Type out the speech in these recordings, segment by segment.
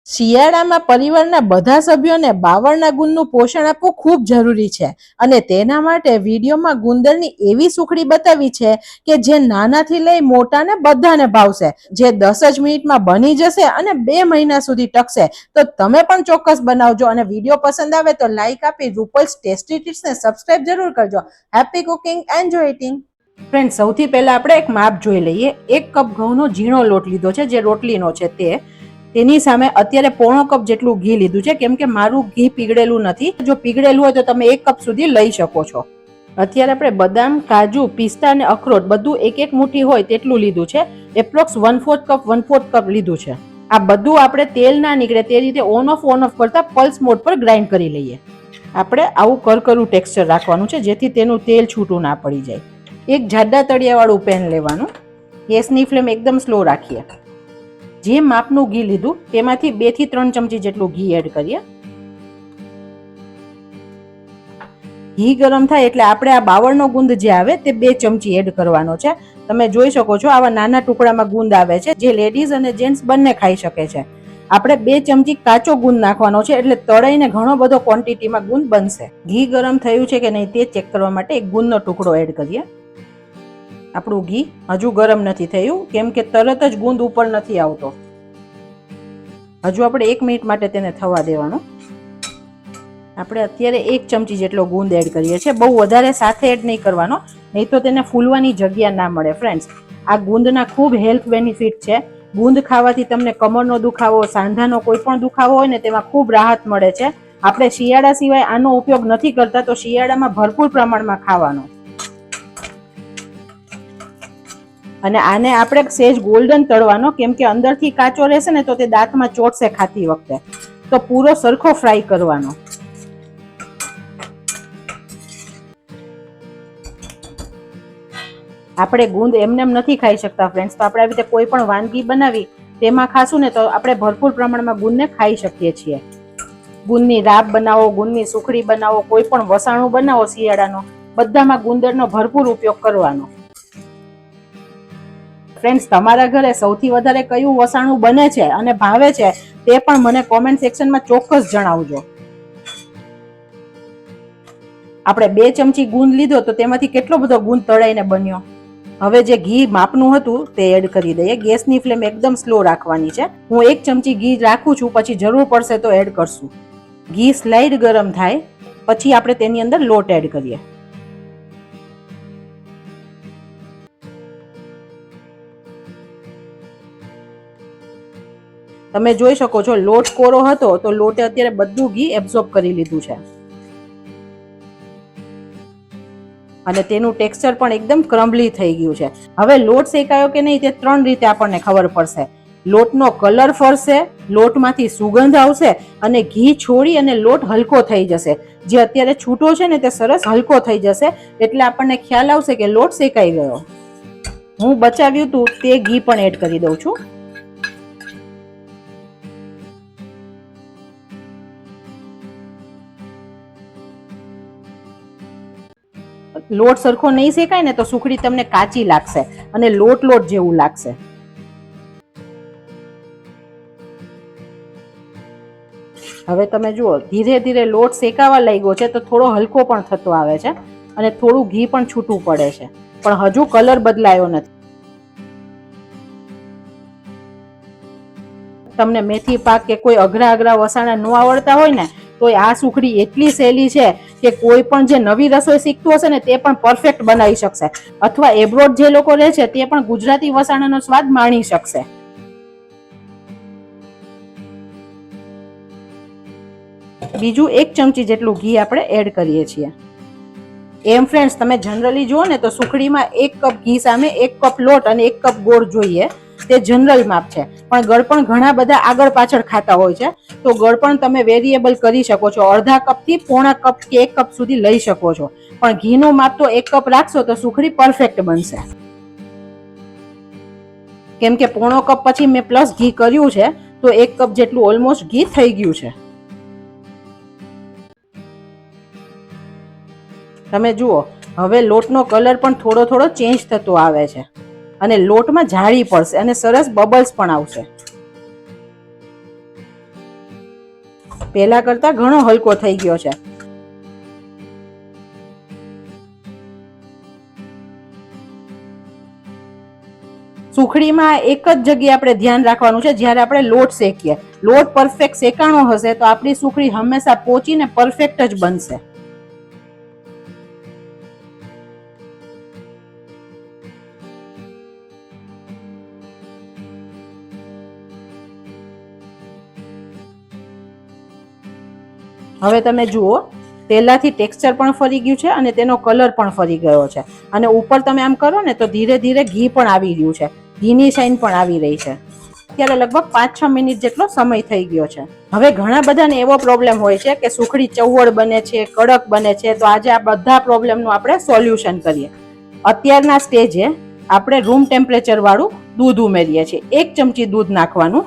શિયાળામાં પરિવારના બધા સભ્યોને બાવળના ગુંદનું પોષણ આપવું ખૂબ જરૂરી છે અને તેના માટે વિડીયોમાં ગુંદરની એવી સુખડી બતાવી છે કે જે નાનાથી લઈ મોટાને બધાને ભાવશે, જે 10 જ મિનિટમાં બની જશે અને 2 મહિના સુધી ટકશે. તો તમે પણ ચોક્કસ બનાવજો અને વિડીયો પસંદ આવે તો લાઈક આપી રૂપલ્સ ટેસ્ટી ટિપ્સને સબસ્ક્રાઇબ જરૂર કરજો. Happy cooking, enjoy eating. Friend, સૌથી પહેલા આપણે એક માપ જોઈ લઈએ. 1 કપ ઘઉંનો ઝીણો લોટ લીધો છે, જે રોટલીનો છે તે. તેની સામે અત્યારે 1/4 કપ જેટલું ઘી લીધું છે, કેમ કે મારું ઘી પીગળેલું નથી. જો પીગળેલું હોય તો તમે 1 કપ સુધી લઈ શકો છો. અત્યારે આપણે બદામ, કાજુ, પિસ્તા અને અખરોટ બધું 1-1 મુઠ્ઠી હોય તેટલું લીધું છે. એપ્રોક્સ 1/4 કપ લીધું છે. આ બધું આપણે તેલ ના નીકળે તે રીતે ઓન ઓફ કરતા પલ્સ મોડ પર ગ્રાઇન્ડ કરી લઈએ. આપણે આવું કરકરું ટેક્સચર રાખવાનું છે, જેથી તેનું તેલ છૂટું ના પડી જાય. એક જાડા તળિયાવાળું પેન લેવાનું. ગેસની ફ્લેમ એકદમ સ્લો રાખીએ. જે માપનું ઘી લીધું તેમાંથી 2 થી 3 ચમચી જેટલું ઘી એડ કરીએ. ઘી ગરમ થાય એટલે આપણે આ બાવળનો ગુંદ જે આવે તે 2 ચમચી એડ કરવાનો છે. તમે જોઈ શકો છો આવા નાના ટુકડામાં ગુંદ આવે છે, જે લેડીઝ અને જેન્ટ્સ બંને ખાઈ શકે છે. આપણે 2 ચમચી કાચો ગુંદ નાખવાનો છે, એટલે તળાઈને ઘણો બધો ક્વોન્ટિટીમાં ગુંદ બનશે. ઘી ગરમ થયું છે કે નહીં તે ચેક કરવા માટે એક ગુંદનો ટુકડો એડ કરીએ. આપણું ઘી હજુ ગરમ નથી થયું, કેમ કે તરત જ ગુંદ ઉપર નથી આવતો. હજુ આપણે 1 મિનિટ માટે તેને થવા દેવાનું. આપણે અત્યારે 1 ચમચી જેટલો ગુંદ એડ કરીએ છીએ. બહુ વધારે સાથે એડ નહીં કરવાનો, નહીં તો તેને ફૂલવાની જગ્યા ના મળે. ફ્રેન્ડ્સ, આ ગુંદના ખૂબ હેલ્થ બેનિફિટ છે. ગુંદ ખાવાથી તમને કમરનો દુખાવો, સાંધાનો કોઈ પણ દુખાવો હોય ને તેમાં ખૂબ રાહત મળે છે. આપણે શિયાળા સિવાય આનો ઉપયોગ નથી કરતા, તો શિયાળામાં ભરપૂર પ્રમાણમાં ખાવાનો. અને આને આપણે સેજ ગોલ્ડન તળવાનો, કેમ કે અંદરથી કાચો રહેશે ને તો તે દાંતમાં ચોટશે ખાતી વખતે. તો પૂરો સરખો ફ્રાય કરવાનો. આપણે ગુંદ એમનેમ નથી ખાઈ શકતા ફ્રેન્ડ્સ, તો આપણે આવી રીતે કોઈ પણ વાનગી બનાવી તેમાં ખાશું ને તો આપણે ભરપૂર પ્રમાણમાં ગુંદને ખાઈ શકીએ છીએ. ગુંદની રાબ બનાવો, ગુંદની સુખડી બનાવો, કોઈ પણ વસાણું બનાવો શિયાળાનો, બધામાં ગુંદરનો ભરપૂર ઉપયોગ કરવાનો. ફ્રેન્ડ્સ, તમારા ઘરે સૌથી વધારે કયું વસાણું બને છે અને ભાવે છે તે પણ મને કોમેન્ટ સેક્શનમાં ચોક્કસ જણાવજો. આપણે 2 ચમચી ગુંદ લીધો તો તેમાંથી કેટલો બધો ગુંદ તળાઈને બન્યો. હવે જે ઘી માપનું હતું તે એડ કરી દઈએ. ગેસની ફ્લેમ એકદમ સ્લો રાખવાની છે. હું 1 ચમચી ઘી રાખું છું, પછી જરૂર પડશે તો એડ કરશું. ઘી સ્લાઇડ ગરમ થાય પછી આપણે તેની અંદર લોટ એડ કરીએ. તમે જોઈ શકો છો લોટ કોરો હતો તો લોટે અત્યારે બધું ઘી એબ્ઝોર્બ કરી લીધું છે અને તેનું ટેક્સચર પણ એકદમ ક્રમ્બલી થઈ ગયું છે. હવે લોટ શેકાયો કે નહીં તે 3 રીતે આપણને ખબર પડશે. લોટનો કલર ફરશે, લોટમાંથી સુગંધ આવશે અને ઘી છોડી અને લોટ હલકો થઈ જશે. જે અત્યારે છૂટો છે ને તે સરસ હલકો થઈ જશે, એટલે આપણને ખ્યાલ આવશે કે લોટ શેકાઈ ગયો. હું બચાવ્યું હતું તે ઘી પણ એડ કરી દઉં છું. લોટ સરખો નહીં શેકાય ને તો સુખડી તમને કાચી લાગશે અને લોટ જેવું લાગશે. હવે તમે જુઓ ધીરે ધીરે લોટ શેકાવા લાગ્યો છે, તો થોડો હલકો પણ થતો આવે છે અને થોડું ઘી પણ છૂટું પડે છે, પણ હજુ કલર બદલાયો નથી. તમને મેથી પાક કે કોઈ અઘરા વસાણા ન આવડતા હોય ને તો આ સુખડી એટલી સહેલી છે કે કોઈ પણ જે નવી રસોઈ શીખતું હશે ને તે પણ પરફેક્ટ બનાવી શકશે, અથવા એબ્રોડ જે લોકો રહે છે તે પણ ગુજરાતી વસાણાનો સ્વાદ માણી શકશે. બીજું 1 ચમચી જેટલું ઘી આપણે એડ કરીએ છીએ. એમ ફ્રેન્ડ્સ, તમે જનરલી જુઓ ને તો સુખડીમાં 1 કપ ઘી સામે 1 કપ લોટ અને 1 કપ ગોળ જોઈએ, તે જનરલ માપ છે. પણ ગળપણ ઘણા બધા આગળ પાછળ ખાતા હોય છે, તો ગળપણ તમે વેરિયેબલ કરી શકો છો. અડધા કપથી 1/4 કપ કે 1 કપ સુધી લઈ શકો છો, પણ ઘીનું માપ તો 1 કપ રાખશો તો સુખડી પરફેક્ટ બનશે. કેમ કે 1/4 કપ પછી મેં પ્લસ ઘી કર્યું છે, તો 1 કપ જેટલું ઓલમોસ્ટ ઘી થઈ ગયું છે. તમે જુઓ હવે લોટનો કલર પણ થોડો ચેન્જ થતો આવે છે અને લોટમાં જાળી પડશે અને સરસ બબલ્સ પણ આવશે. પહેલા કરતા ઘણો હલકો થઈ ગયો છે. સુખડીમાં એક જ જગ્યાએ આપણે ધ્યાન રાખવાનું છે, જ્યારે આપણે લોટ શેકીએ, લોટ પરફેક્ટ શેકાણો હશે તો આપણી સુખડી હંમેશા પોચીને પરફેક્ટ જ બનશે. હવે તમે જુઓ, પહેલાથી ટેક્સચર પણ ફરી ગયું છે અને તેનો કલર પણ ફરી ગયો છે, અને ઉપર તમે આમ કરો ને તો ધીરે ધીરે ઘી પણ આવી રહ્યું છે, ઘીની શાઇન પણ આવી રહી છે. અત્યારે લગભગ 5-6 મિનિટ જેટલો સમય થઈ ગયો છે. હવે ઘણા બધાને એવો પ્રોબ્લેમ હોય છે કે સુખડી ચવડ બને છે, કડક બને છે, તો આજે આ બધા પ્રોબ્લેમનું આપણે સોલ્યુશન કરીએ. અત્યારના સ્ટેજે આપણે રૂમ ટેમ્પરેચર વાળું દૂધ ઉમેરીએ છીએ. 1 ચમચી દૂધ નાખવાનું.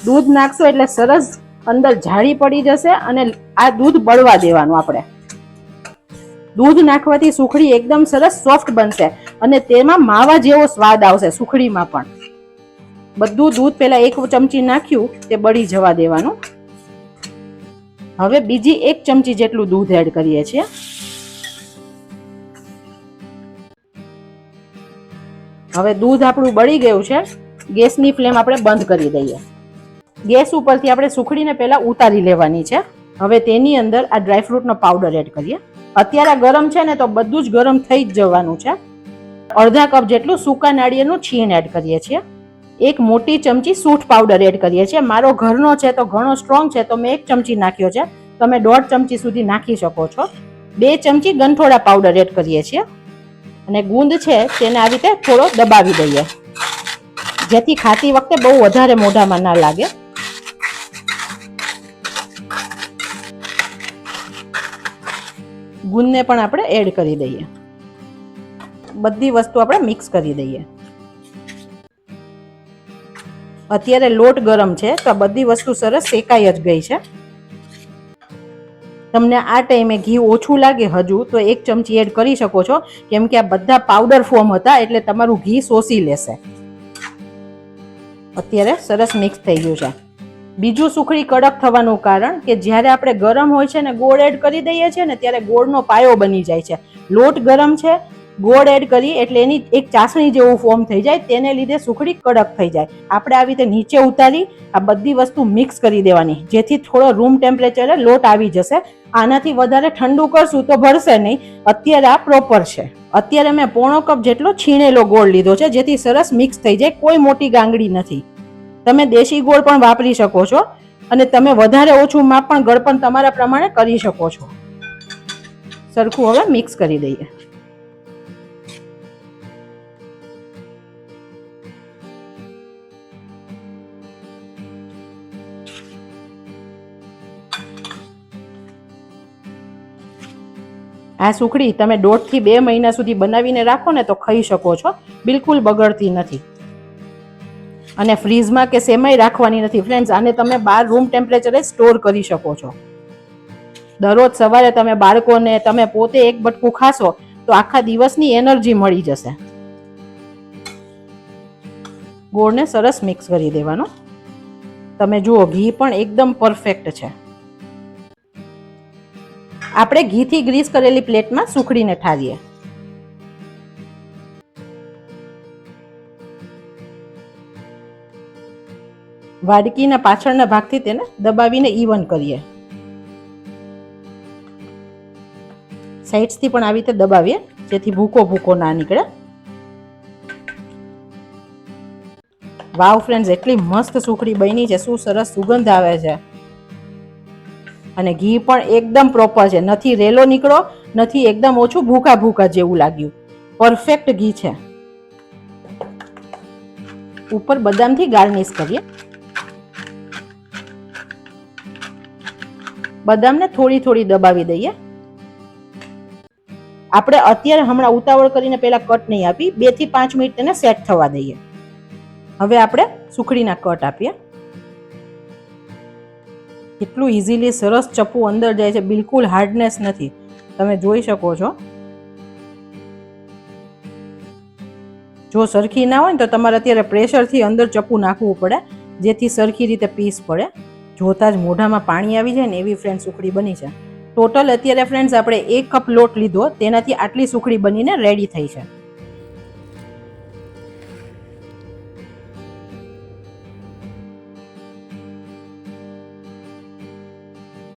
દૂધ નાખશો એટલે સરસ અંદર જાળી પડી જશે અને આ દૂધ બળવા દેવાનું. આપણે દૂધ નાખવાથી સુખડી એકદમ સરસ સોફ્ટ બનશે અને તેમાં માવા જેવો સ્વાદ આવશે. સુખડીમાં પણ બધું દૂધ પહેલા 1 ચમચી નાખ્યું તે બળી જવા દેવાનું. હવે બીજી 1 ચમચી જેટલું દૂધ એડ કરીએ છીએ. હવે દૂધ આપણું બળી ગયું છે. ગેસની ફ્લેમ આપણે બંધ કરી દઈએ. ગેસ ઉપરથી આપણે સુખડીને પહેલા ઉતારી લેવાની છે. હવે તેની અંદર આ ડ્રાયફ્રૂટનો પાવડર એડ કરીએ. અત્યારે ગરમ છે ને તો બધું જ ગરમ થઈ જ જવાનું છે. અડધા કપ જેટલું સૂકા નાળિયેરનું છીણ એડ કરીએ છીએ. 1 મોટી ચમચી સૂંઠ પાવડર એડ કરીએ છીએ. મારો ઘરનો છે તો ઘણો સ્ટ્રોંગ છે તો મેં 1 ચમચી નાખ્યો છે. તમે 1.5 ચમચી સુધી નાખી શકો છો. 2 ચમચી ગંઠોડા પાવડર એડ કરીએ છીએ અને ગુંદ છે તેને આવી રીતે થોડો દબાવી દઈએ, જેથી ખાતી વખતે બહુ વધારે મોઢામાં ના લાગે. ગુંદને પણ આપણે એડ કરી દઈએ. બધી વસ્તુ આપણે મિક્સ કરી દઈએ. અત્યારે લોટ ગરમ છે તો આ બધી વસ્તુ સરસ શેકાઈ જ ગઈ છે. તમને આ ટાઈમે ઘી ઓછું લાગે હજુ તો 1 ચમચી એડ કરી શકો છો, કેમ કે આ બધા પાવડર ફોર્મ હતા એટલે તમારું ઘી શોષી લેશે. અત્યારે સરસ મિક્સ થઈ ગયું છે. બીજું સુખડી કડક થવાનું કારણ કે જ્યારે આપણે ગરમ હોય છે ને ગોળ એડ કરી દઈએ છીએ ને ત્યારે ગોળનો પાયો બની જાય છે. લોટ ગરમ છે, ગોળ એડ કરી એટલે એની એક ચાસણી જેવું ફોર્મ થઈ જાય, તેને લીધે સુખડી કડક થઈ જાય. આપણે આવી રીતે નીચે ઉતારી આ બધી વસ્તુ મિક્સ કરી દેવાની, જેથી થોડો રૂમ ટેમ્પરેચરે લોટ આવી જશે. આનાથી વધારે ઠંડુ કરશું તો ભરશે નહીં. અત્યારે આ પ્રોપર છે. અત્યારે મેં 1/4 કપ જેટલો છીણેલો ગોળ લીધો છે, જેથી સરસ મિક્સ થઈ જાય. કોઈ મોટી ગાંગડી નથી. તમે દેશી ગોળ પણ વાપરી શકો છો અને તમે વધારે ઓછું માપ પણ ગળપણ તમારા પ્રમાણે કરી શકો છો. સરખું હવે મિક્સ કરી દઈએ. આ સુખડી તમે 1.5 થી 2 મહિના સુધી બનાવીને રાખો ને તો ખાઈ શકો છો. બિલકુલ બગડતી નથી અને ફ્રીઝમાં કે સેમાઈ રાખવાની નથી ફ્રેન્ડ્સ. આને તમે બહાર રૂમ ટેમ્પરેચરે સ્ટોર કરી શકો છો. દરરોજ સવારે તમે બાળકોને, તમે પોતે 1 બટકું ખાશો તો આખા દિવસની એનર્જી મળી જશે. ગોળને સરસ મિક્સ કરી દેવાનો. તમે જુઓ ઘી પણ એકદમ પરફેક્ટ છે. આપણે ઘીથી ગ્રીસ કરેલી પ્લેટમાં સુખડીને ઠારીએ. વાડકીના પાછળના ભાગથી તેને દબાવીને ઈવન કરીએ. સાઈડ્સથી પણ આવી રીતે દબાવીએ, જેથી ભૂકો ભૂકો ના નીકળે. વાવ ફ્રેન્ડ્સ, એટલી મસ્ત સુખડી બની છે. શું સરસ સુગંધ આવે છે અને ઘી પણ એકદમ પ્રોપર છે. નથી રેલો નીકળો, નથી એકદમ ઓછું ભૂકા ભૂકા જેવું લાગ્યું. પરફેક્ટ ઘી છે. ઉપર બદામથી ગાર્નિશ કરીએ. બદામને થોડી થોડી દબાવી દઈએ. આપણે અત્યારે હમણાં ઉતાવળ કરીને પેલા કટ નહીં આપી, 2 થી 5 મિનિટ તેને સેટ થવા દઈએ. હવે આપણે સુખડીના કટ આપીએ. કેટલું ઇઝીલી સરસ ચપ્પુ અંદર જાય છે. બિલકુલ હાર્ડનેસ નથી. તમે જોઈ શકો છો. જો સરખી ના હોય ને તો તમારે અત્યારે પ્રેશરથી અંદર ચપ્પુ નાખવું પડે. જેથી સરખી રીતે પીસ પડે. જોતા જ મોઢામાં પાણી આવી જાય ને એવી ફ્રેન્ડ સુખડી બની છે. ટોટલ અત્યારે ફ્રેન્ડ્સ આપણે 1 કપ લોટ લીધો, તેનાથી આટલી સુખડી બનીને રેડી થઈ છે.